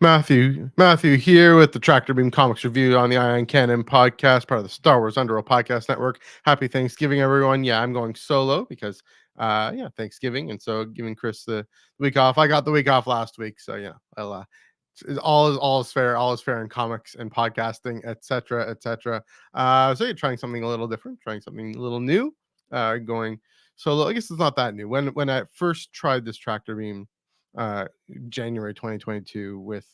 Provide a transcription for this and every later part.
Matthew here with the Tractor Beam Comics Review on the Ion Cannon podcast, part of the Star Wars Underworld Podcast Network. Happy Thanksgiving, everyone. Yeah, I'm going solo because, Thanksgiving, and so giving Chris the week off. I got the week off last week, so I'll all is fair in comics and podcasting, etc., etc. So you're trying something a little different, trying something a little new, going solo. I guess it's not that new. When I first tried this Tractor Beam, January 2022, with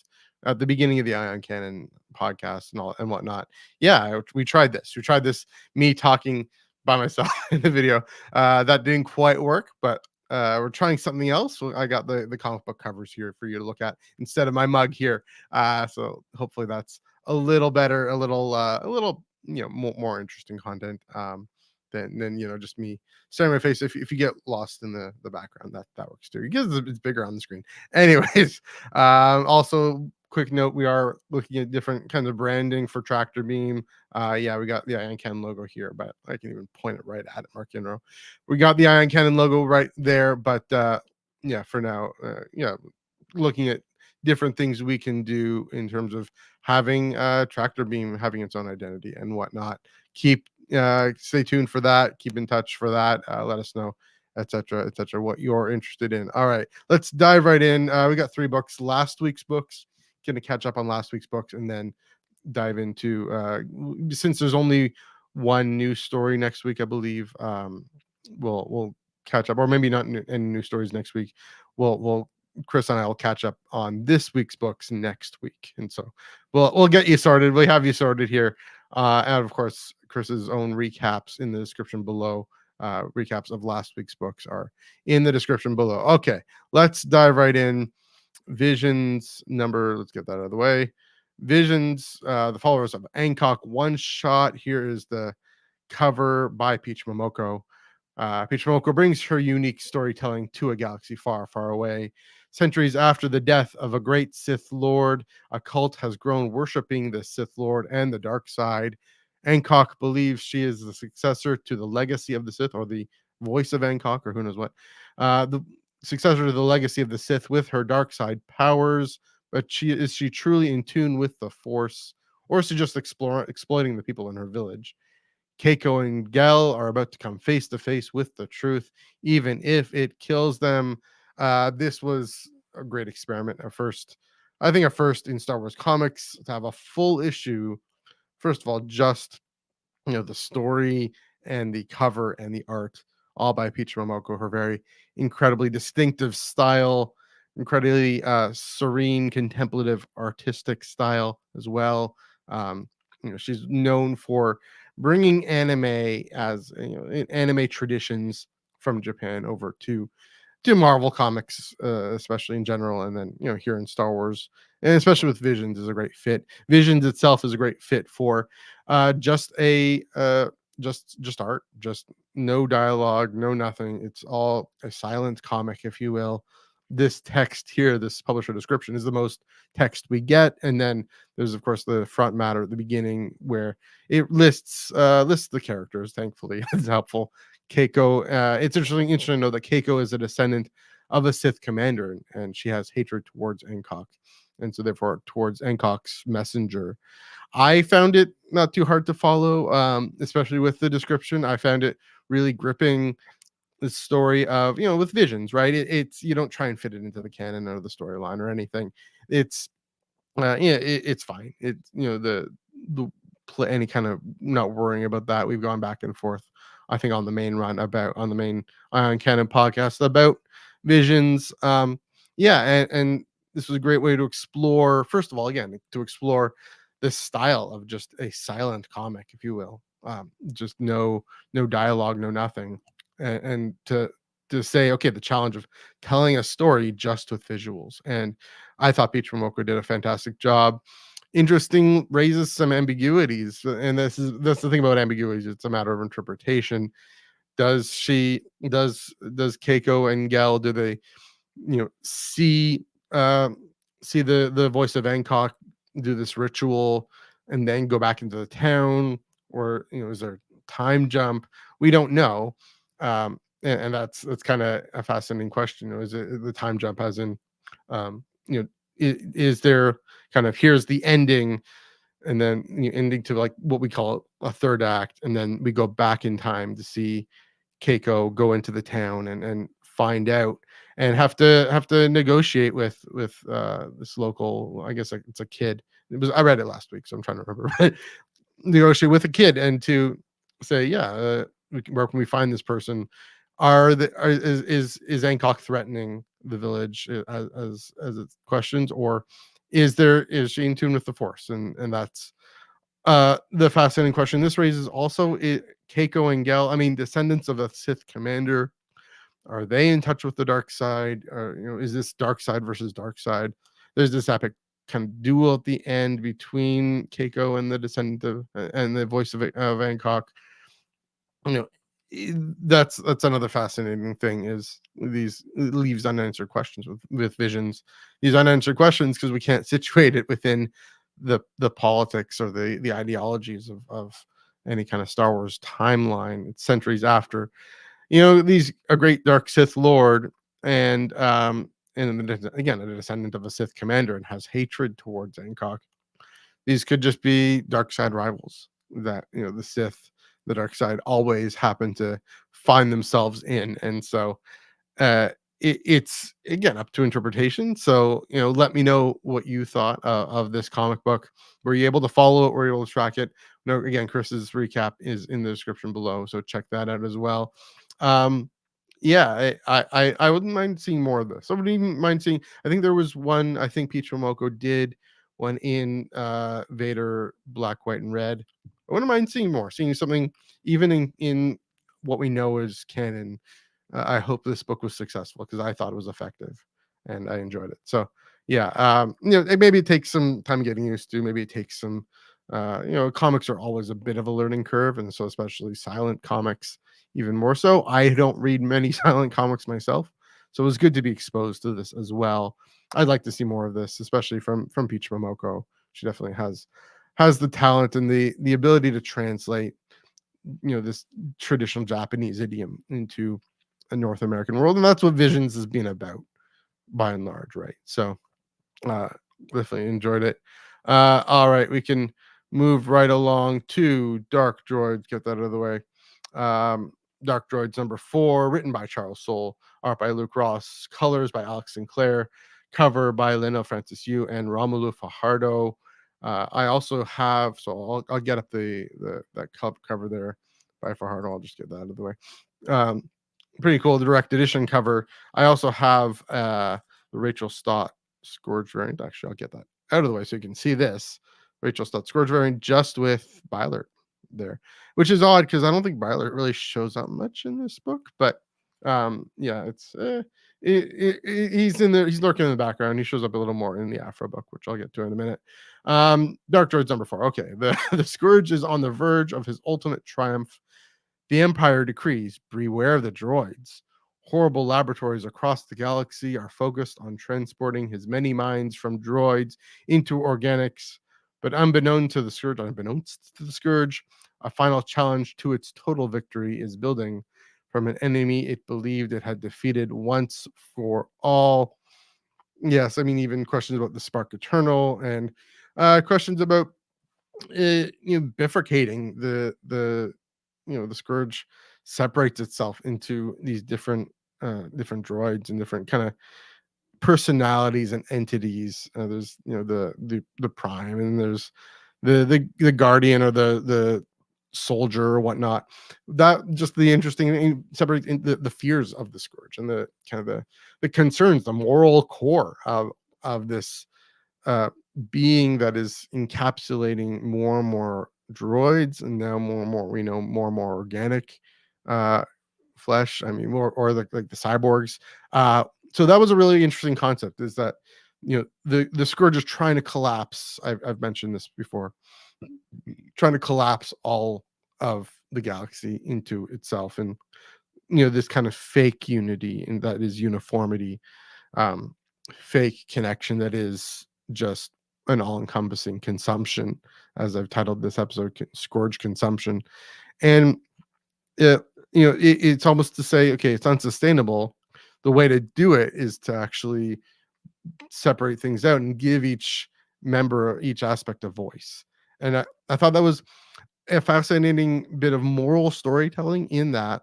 at the beginning of the Ion Cannon podcast and all and whatnot. Yeah, we tried this. We tried this. Me talking by myself in the video. That didn't quite work, but we're trying something else. I got the comic book covers here for you to look at instead of my mug here. So hopefully that's a little better, a little more interesting content. Than just me staring at my face. If you get lost in the background, that works too, because it's bigger on the screen. Anyways, also quick note: we are looking at different kinds of branding for Tractor Beam. Yeah, we got the Ion Cannon logo here, but I can even point it right at it, Mark Inro. We got the Ion Cannon logo right there, but yeah, for now, looking at different things we can do in terms of having Tractor Beam having its own identity and whatnot. Stay tuned for that. Keep in touch for that. Let us know, etc., what you're interested in. All right, let's dive right in. We got 3 books, last week's books. Gonna catch up on last week's books and then dive into since there's only one new story next week, I believe. We'll catch up, or maybe not any new stories next week. We'll Chris and I will catch up on this week's books next week, and so we'll get you started. We have you started here, and of course, Chris's own recaps in the description below. Recaps of last week's books are in the description below. Okay, let's dive right in. Visions number. Let's get that out of the way. Visions, the Followers of Ankok one shot. Here is the cover by Peach Momoko. Peach Momoko brings her unique storytelling to a galaxy far, far away. Centuries after the death of a great Sith Lord, a cult has grown worshipping the Sith Lord and the dark side. Ankok believes she is the successor to the legacy of the Sith, or the voice of Ankok, or who knows what. The successor to the legacy of the Sith with her dark side powers, but is she truly in tune with the Force, or is she just exploiting the people in her village? Keiko and Gel are about to come face to face with the truth, even if it kills them. This was a great experiment. I think a first in Star Wars comics to have a full issue. First of all, just the story and the cover and the art, all by Peach Momoko. Her very incredibly distinctive style, incredibly serene, contemplative, artistic style as well. She's known for bringing anime anime traditions from Japan over to Marvel comics, especially in general, and then here in Star Wars, and especially with Visions is a great fit. Visions itself is a great fit for just just art, just no dialogue, no nothing. It's all a silent comic, if you will. This text here, this publisher description, is the most text we get, and then there's of course the front matter at the beginning where it lists the characters. Thankfully, it's helpful. Keiko. It's interesting to know that Keiko is a descendant of a Sith commander, and she has hatred towards Ankok, and so therefore towards Ankok's messenger. I found it not too hard to follow, especially with the description. I found it really gripping. The story of with Visions, right? It's you don't try and fit it into the canon or the storyline or anything. It's it's fine. It's the any kind of not worrying about that. We've gone back and forth, I think, on the main Ion Canon podcast about Visions. And this was a great way to explore. First of all, again, to explore this style of just a silent comic, if you will. Just no dialogue, no nothing, and to say, okay, the challenge of telling a story just with visuals. And I thought Peach Momoko did a fantastic job. Interesting, raises some ambiguities, and that's the thing about ambiguities. It's a matter of interpretation. Does Keiko and Gel, do they see see the voice of Ankok do this ritual and then go back into the town, or is there time jump? We don't know. And that's kind of a fascinating question. Is it the time jump as in is there kind of here's the ending, and then ending to like what we call a third act, and then we go back in time to see Keiko go into the town and find out and have to negotiate with this local, I guess, like, it's a kid. I read it last week, so I'm trying to remember. But negotiate with a kid and to say, yeah, where can we find this person? Is Ankok threatening the village, as it questions, or is she in tune with the Force? And that's the fascinating question this raises. Also, Keiko and Gel, I mean, descendants of a Sith commander, are they in touch with the dark side? Or, is this dark side versus dark side? There's this epic kind of duel at the end between Keiko and the descendant and the voice of Ankok. You know, that's another fascinating thing, is these it leaves unanswered questions with Visions. These unanswered questions, because we can't situate it within the politics or the ideologies of any kind of Star Wars timeline. It's centuries after. These a great dark Sith Lord, and again, a descendant of a Sith commander, and has hatred towards Ankok. These could just be dark side rivals that the Sith, the dark side, always happen to find themselves in. And so uh it's again up to interpretation. So let me know what you thought of this comic book. Were you able to follow it? Were you able to track it? No, again, Chris's recap is in the description below, so check that out as well. um yeah, I wouldn't mind seeing more of this. I wouldn't mind seeing, I think there was one, I think Peach Momoko did one in Vader Black, White, and Red. I wouldn't mind seeing something even in what we know is canon. I hope this book was successful, because I thought it was effective and I enjoyed it. So yeah, maybe it takes some time getting used to. Maybe it takes some, comics are always a bit of a learning curve, and so especially silent comics, even more so. I don't read many silent comics myself, so it was good to be exposed to this as well. I'd like to see more of this, especially from Peach Momoko. She definitely has the talent and the ability to translate this traditional Japanese idiom into a North American world, and that's what Visions has been about by and large, right? So uh definitely enjoyed it. All right, we can move right along to Dark Droids, get that out of the way. um Dark Droids number 4, written by Charles Soule, art by Luke Ross, colors by Alex Sinclair, cover by Leno Francis Yu and Romulo Fajardo. I also have, so I'll get up the that cover there by Fajardo. I'll just get that out of the way. um Pretty cool, the direct edition cover. I also have the Rachel Stott Scourge variant. Actually, I'll get that out of the way so you can see this Rachel Stott Scourge variant just with Bylert there, which is odd because I don't think Bylert really shows up much in this book. But yeah, he's in there. He's lurking in the background. He shows up a little more in the Aphra book, which I'll get to in a minute. Dark Droids number 4. Okay, the Scourge is on the verge of his ultimate triumph. The Empire decrees, beware the droids. Horrible laboratories across the galaxy are focused on transporting his many minds from droids into organics. But unbeknownst to the Scourge, a final challenge to its total victory is building from an enemy it believed it had defeated once for all. Yes, I mean, even questions about the Spark Eternal, and questions about bifurcating the Scourge separates itself into these different droids and different kind of personalities and entities. There's the Prime, and there's the Guardian, or the soldier or whatnot. That just the interesting thing, separate the fears of the Scourge, and the kind of the concerns, the moral core of this uh, being that is encapsulating more and more droids, and now more and more, we know, more and more organic uh, flesh. I mean, more, or like the cyborgs. So that was a really interesting concept. Is that the Scourge is trying to collapse. I've mentioned this before, trying to collapse all of the galaxy into itself, and this kind of fake unity, and that is uniformity, um, fake connection that is just an all-encompassing consumption, as I've titled this episode, Scourge consumption. And it, it's almost to say, okay, it's unsustainable. The way to do it is to actually separate things out and give each member, each aspect, a voice. And I thought that was a fascinating bit of moral storytelling in that,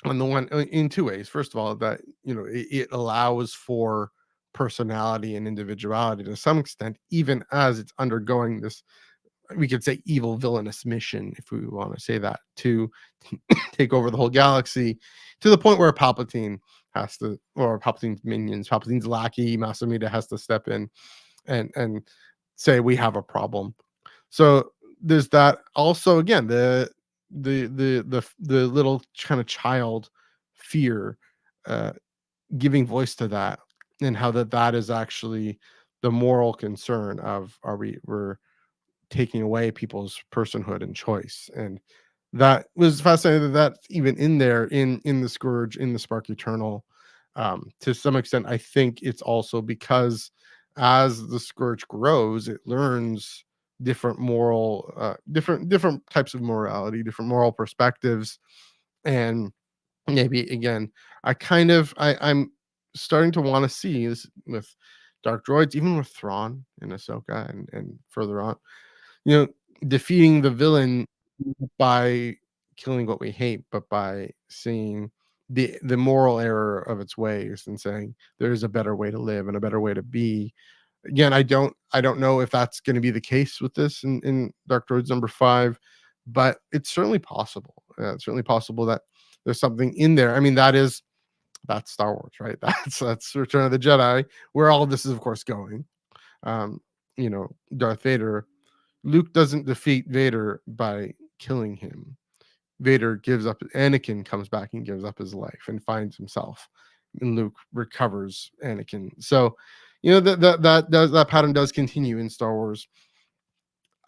on the one, in two ways. First of all, that it allows for personality and individuality to some extent, even as it's undergoing this, we could say, evil villainous mission, if we want to say that, to take over the whole galaxy, to the point where Palpatine has to, or Palpatine's minions, Palpatine's lackey Masamida, has to step in and say, we have a problem. So there's that. Also, again, the little kind of child fear, uh, giving voice to that, and how that is actually the moral concern of, we're taking away people's personhood and choice. And that was fascinating, that even in there, in the Scourge, in the Spark Eternal, to some extent, I think it's also because as the Scourge grows, it learns different moral, different types of morality, different moral perspectives. And maybe again, I'm starting to want to see this with Dark Droids, even with Thrawn and Ahsoka, and further on, you know, defeating the villain by killing what we hate, but by seeing the moral error of its ways, and saying there is a better way to live and a better way to be. Again, I don't know if that's going to be the case with this in Dark Droids number 5, but it's certainly possible. It's certainly possible that there's something in there. I mean, that's Star Wars, right? That's Return of the Jedi, where all of this is, of course, going. Um, Darth Vader, Luke doesn't defeat Vader by killing him. Vader gives up. Anakin comes back and gives up his life and finds himself, and Luke recovers Anakin. So, that pattern does continue in Star Wars.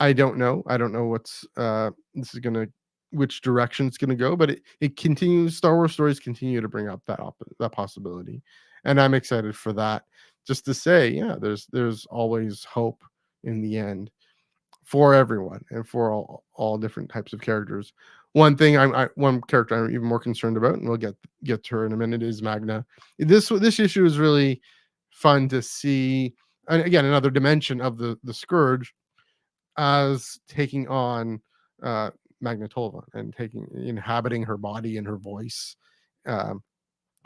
I don't know. I don't know what's this is gonna which direction it's gonna go, but it continues. Star Wars stories continue to bring up that possibility, and I'm excited for that. Just to say, yeah, there's always hope in the end, for everyone and for all different types of characters. One character I'm even more concerned about, and we'll get to her in a minute, is Magna. This issue is really fun to see, and again, another dimension of the Scourge, as taking on, uh, Magna Tolva, and inhabiting her body and her voice, um,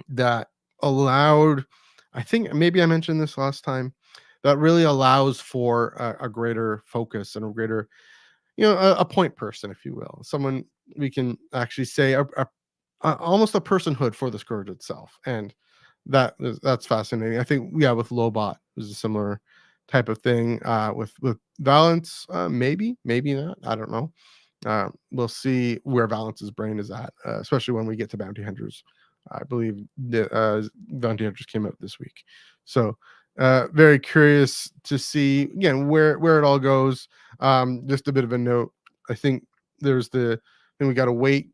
that allowed. I think maybe I mentioned this last time. That really allows for a greater focus and a greater, a point person, if you will, someone we can actually say, almost a personhood for the Scourge itself. And that's fascinating. I think, yeah, with Lobot is a similar type of thing. With Valance, maybe not, I don't know. We'll see where Valance's brain is at, especially when we get to Bounty Hunters. I believe the Bounty Hunters came out this week, so very curious to see again where it all goes. Just a bit of a note. I think there's the then we got to wait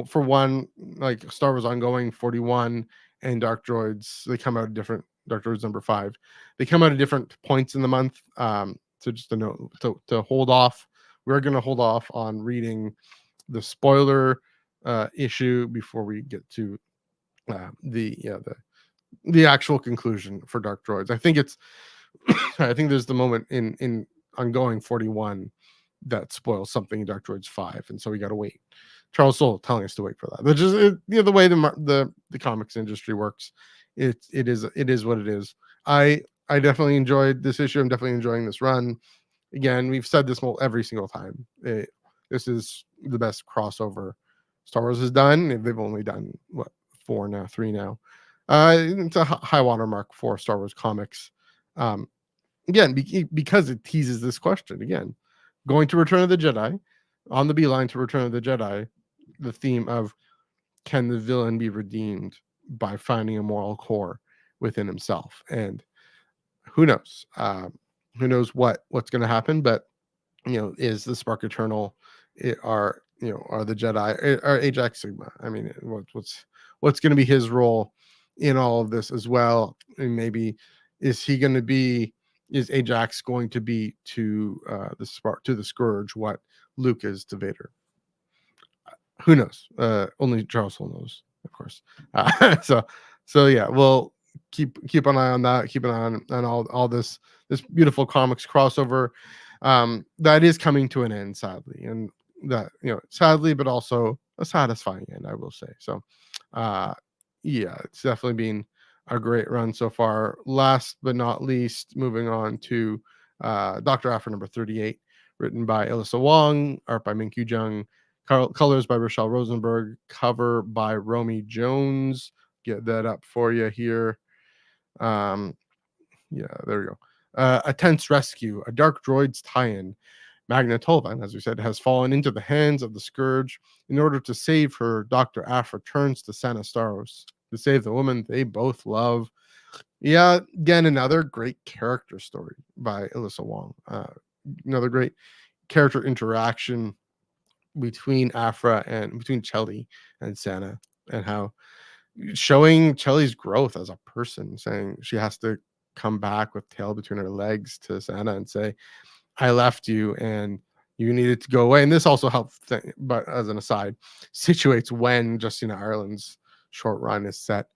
for one, like Star Wars Ongoing 41 and Dark Droids. They come out at different. Dark Droids number 5. They come out at different points in the month. So just a note to hold off. We're going to hold off on reading the spoiler issue before we get to the actual conclusion for Dark Droids. I think it's I think there's the moment in Ongoing 41 that spoils something in Dark Droids 5, and so we got to wait. Charles Soule telling us to wait for that. Which is, the way the comics industry works. It is what it is. I definitely enjoyed this issue. I'm definitely enjoying this run. Again, we've said this every single time. This is the best crossover Star Wars has done. They've only done what, 4 now, 3 now. It's a high watermark for Star Wars comics. Um, Again, because it teases this question again, going to Return of the Jedi, on the beeline to Return of the Jedi, the theme of, can the villain be redeemed by finding a moral core within himself? And who knows? Who knows what's going to happen? But is the Spark Eternal, are the Jedi, are Ajax Sigma? I mean, what's going to be his role in all of this as well? And maybe is he going to be? Is Ajax going to be to the Scourge what Luke is to Vader? Who knows? Only Charles Soule knows, of course. So yeah, well, keep an eye on that. Keep an eye on all this beautiful comics crossover that is coming to an end, sadly, and that sadly, but also a satisfying end, I will say. So, uh, yeah, it's definitely been a great run so far. Last but not least, moving on to Dr. Aphra number 38, written by Alyssa Wong, art by Minkyu Jung, colors by Rochelle Rosenberg, cover by Romy Jones. Get that up for you here. Um, yeah, there we go. A tense rescue, a Dark Droids tie-in. Magna Tolvan, as we said, has fallen into the hands of the Scourge. In order to save her, Dr. Aphra turns to Sana Staros to save the woman they both love. Yeah, again, another great character story by Alyssa Wong. Another great character interaction between Aphra and between Chelly and Sana, and how showing Chelly's growth as a person, saying she has to come back with tail between her legs to Sana and say, I left you and you needed to go away. And this also helps, but as an aside, situates when Justina Ireland's short run is set,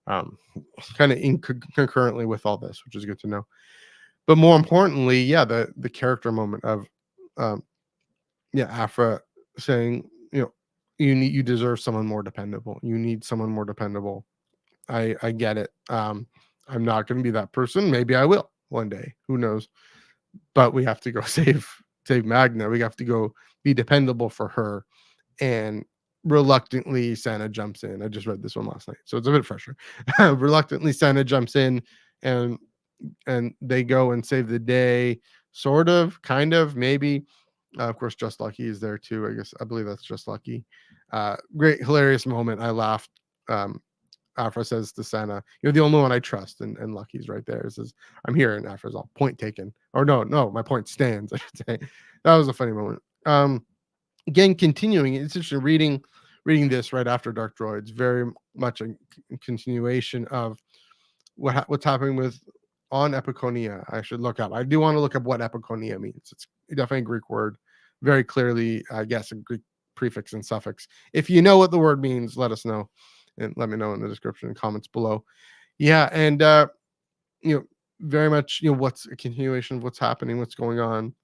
um, kind of concurrently with all this, which is good to know. But more importantly, yeah, the character moment of, um, Aphra saying, you deserve someone more dependable. You need someone more dependable. I get it. I'm not going to be that person. Maybe I will one day. Who knows? But we have to go save Magna. We have to go be dependable for her. And reluctantly, Santa jumps in. I just read this one last night, so it's a bit fresher. Reluctantly, Santa jumps in, and they go and save the day. Sort of, kind of, maybe. Of course, Just Lucky is there too. I believe that's Just Lucky. Great, hilarious moment. I laughed. Aphra says to Santa, "You're the only one I trust," and Lucky's right there. He says, "I'm here," and Aphra's all, "Point taken," or no, my point stands. I should say. That was a funny moment. Again, continuing, it's interesting reading this right after Dark Droids. Very much a continuation of what's happening with on Epiconia. I should look up. I do want to look up what Epiconia means. It's definitely a Greek word, very clearly, I guess, a Greek prefix and suffix. If you know what the word means, let us know and let me know in the description and comments below. Yeah, and very much, what's a continuation of what's happening, what's going on,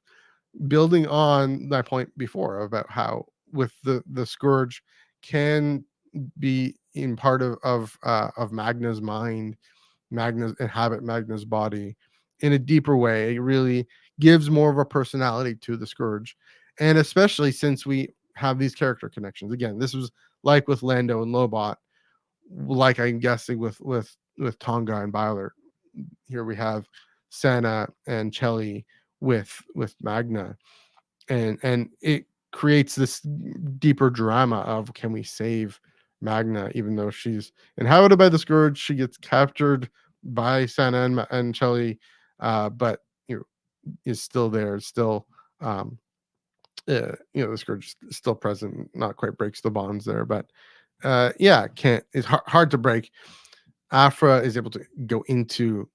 building on my point before about how with the Scourge can be in part of Magna's mind, inhabit Magna's body in a deeper way. It really gives more of a personality to the Scourge, and especially since we have these character connections. Again, this was like with Lando and Lobot, like I'm guessing with Tonga and Byler. Here we have Sana and Chelly with Magna, and it creates this deeper drama of, can we save Magna even though she's inhabited by the Scourge? She gets captured by Sana and Chelly, but is still there, still the Scourge is still present, not quite breaks the bonds there, but can't, it's hard to break. Aphra is able to go into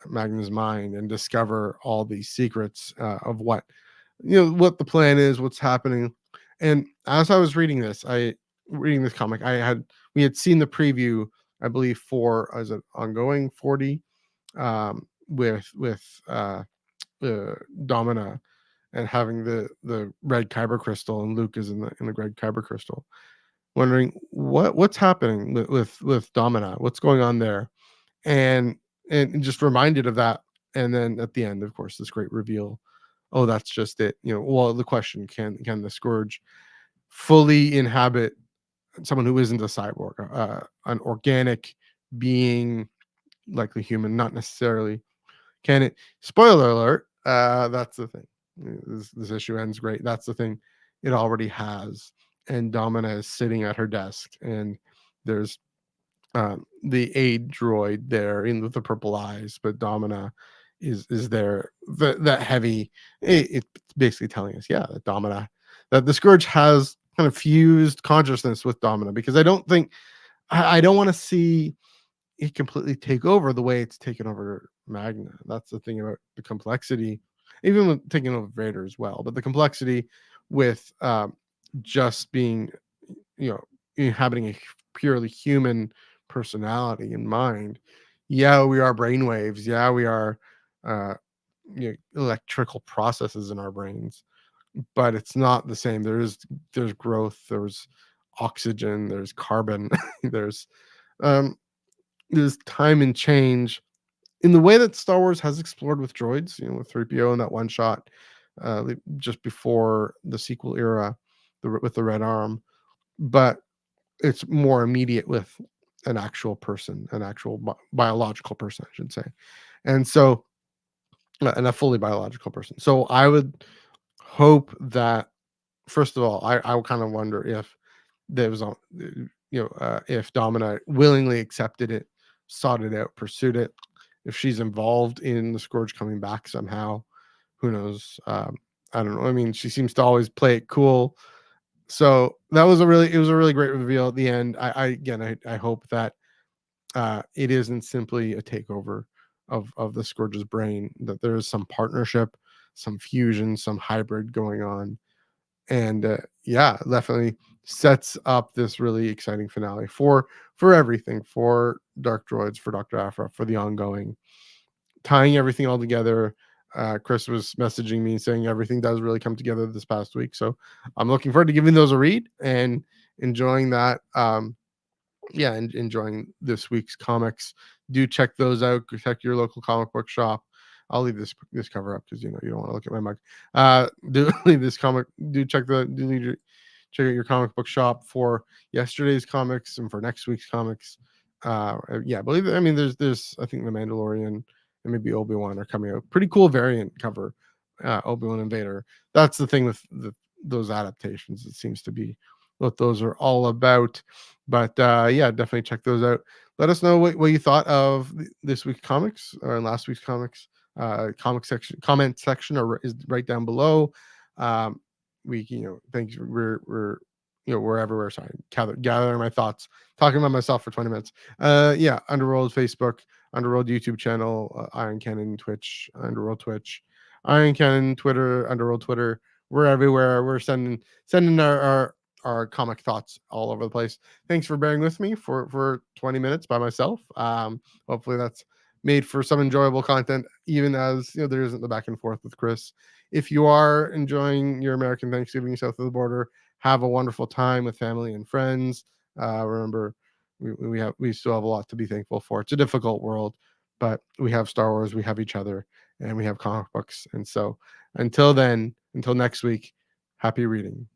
Magna's mind and discover all these secrets of what what the plan is, what's happening. And as I was reading this comic, we had seen the preview, I believe, for as an ongoing 40 with Domina and having the red kyber crystal, and Luke is in the red kyber crystal, wondering what's happening with Domina, what's going on there, and just reminded of that. And then at the end, of course, this great reveal. Oh, that's just it. Well, the question, can the Scourge fully inhabit someone who isn't a cyborg, an organic being, likely human, not necessarily? Can it? Spoiler alert. That's the thing. This issue ends great. That's the thing. It already has, and Domina is sitting at her desk, and there's the aid droid there in with the purple eyes, but Domina is there. That heavy. It's basically telling us, yeah, that the Scourge has kind of fused consciousness with Domina, because I don't want to see it completely take over the way it's taken over Magna. That's the thing about the complexity, even with taking over Vader as well, but the complexity with just being, inhabiting a purely human personality and mind. Yeah, we are brainwaves. Yeah, we are uh, electrical processes in our brains, but it's not the same. There's growth, there's oxygen, there's carbon, there's um, there's time and change in the way that Star Wars has explored with droids. With 3PO and that one shot just before the sequel era, with the red arm, but it's more immediate with an actual person, an actual biological person, I should say. And so, and a fully biological person. So I would hope that, first of all, I would kind of wonder if there was, if Domina willingly accepted it, sought it out, pursued it, if she's involved in the Scourge coming back somehow, who knows? I don't know. I mean, she seems to always play it cool. So it was a really great reveal at the end. I hope that it isn't simply a takeover of the Scourge's brain, that there is some partnership, some fusion, some hybrid going on. And yeah, definitely sets up this really exciting finale for everything, for Dark Droids, for Dr. Aphra, for the ongoing, tying everything all together. Chris was messaging me saying everything does really come together this past week, so I'm looking forward to giving those a read and enjoying that. Yeah, and enjoying this week's comics. Do check those out. Check your local comic book shop. I'll leave this cover up because you don't want to look at my mug. Do leave this comic. Do check the do leave your, check out your comic book shop for yesterday's comics and for next week's comics. Yeah, I believe. I mean, there's I think the Mandalorian and maybe Obi-Wan are coming out. Pretty cool variant cover. Obi-Wan and Vader. That's the thing with those adaptations. It seems to be what those are all about. But yeah, definitely check those out. Let us know what you thought of this week's comics or last week's comics. Comment section is right down below. Um, thanks. We're everywhere. Sorry, gathering my thoughts, talking about myself for 20 minutes. Yeah, Underworld Facebook, Underworld YouTube channel, Iron Cannon Twitch, Underworld Twitch, Iron Cannon Twitter, Underworld Twitter. We're everywhere. We're sending our comic thoughts all over the place. Thanks for bearing with me for 20 minutes by myself. Hopefully that's made for some enjoyable content, even as there isn't the back and forth with Chris. If you are enjoying your American Thanksgiving south of the border, have a wonderful time with family and friends. Remember, we still have a lot to be thankful for. It's a difficult world, but we have Star Wars, we have each other, and we have comic books. And so until then, until next week, happy reading.